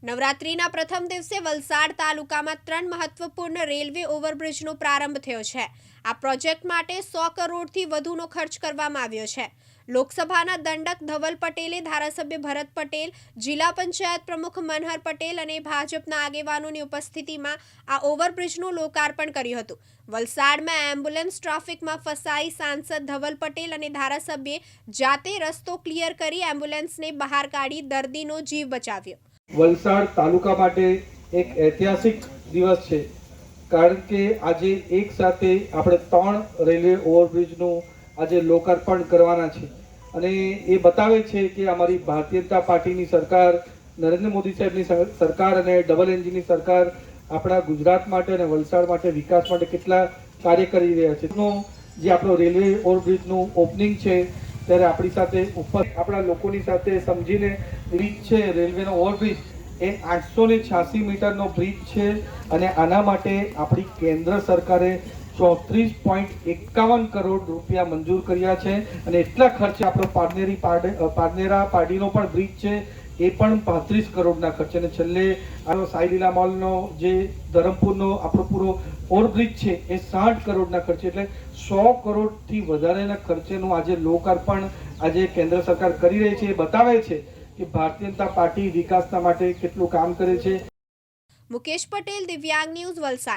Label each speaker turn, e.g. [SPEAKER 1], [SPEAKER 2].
[SPEAKER 1] નવરાત્રીના પ્રથમ દિવસે વલસાડ તાલુકામાં 3 મહત્વપૂર્ણ રેલવે ઓવરબ્રિજનો પ્રારંભ થયો છે। આ પ્રોજેક્ટ માટે 100 કરોડથી વધુનો ખર્ચ કરવામાં આવ્યો છે। લોકસભાના દંડક ધવલ પટેલે, ધારાસભ્ય ભરત પટેલ, જિલ્લા પંચાયત પ્રમુખ મનહર પટેલ અને ભાજપના આગેવાનોની ઉપસ્થિતિમાં આ ઓવરબ્રિજનું લોકાર્પણ કર્યું હતું। વલસાડમાં એમ્બ્યુલન્સ ટ્રાફિકમાં ફસાઈ સાંસદ ધવલ પટેલ અને ધારાસભ્યે જાતે રસ્તો ક્લિયર કરી એમ્બ્યુલન્સને બહાર કાઢી દર્દીનો જીવ બચાવ્યો।
[SPEAKER 2] વલસાડ તાલુકા માટે એક ઐતિહાસિક દિવસ છે, કારણ કે આજે એક સાથે આપણે 3 રેલવે ઓવરબ્રિજનું આજે લોકાર્પણ કરવાના છે અને એ બતાવે છે કે અમારી ભારતીય જનતા પાર્ટીની સરકાર, નરેન્દ્ર મોદી સાહેબની સરકાર અને ડબલ એન્જિનની સરકાર આપણા ગુજરાત માટે અને વલસાડ માટે વિકાસ માટે કેટલા કાર્ય કરી રહ્યા છે। જે આપણો રેલવે ઓવરબ્રિજનું ઓપનિંગ છે ત્યારે આપણી સાથે ઉપર આપણા લોકોની સાથે સમજીને બ્રિજ છે, રેલવેનો ઓવરબ્રિજ એ 886 મીટરનો બ્રિજ છે અને આના માટે આપણી કેન્દ્ર સરકારે 34.51 કરોડ રૂપિયા મંજૂર કર્યા છે અને એટલા ખર્ચે આપણો પારનેરા પાડીનો પણ બ્રિજ છે, એ પણ 35 કરોડના ખર્ચે અને છેલ્લે આનો સાઈ લીલા મોલનો જે ધરમપુરનો આપણો પૂરો ઓવરબ્રિજ છે એ 60 કરોડના ખર્ચે, એટલે 100 કરોડથી વધારેના ખર્ચેનું આજે લોકાર્પણ આજે કેન્દ્ર સરકાર કરી રહી છે। એ બતાવે છે કે ભારતીય જનતા પાર્ટી વિકાસના માટે કેટલું કામ કરે છે।
[SPEAKER 1] મુકેશ પટેલ, દિવ્યાંગ ન્યૂઝ, વલસાડ।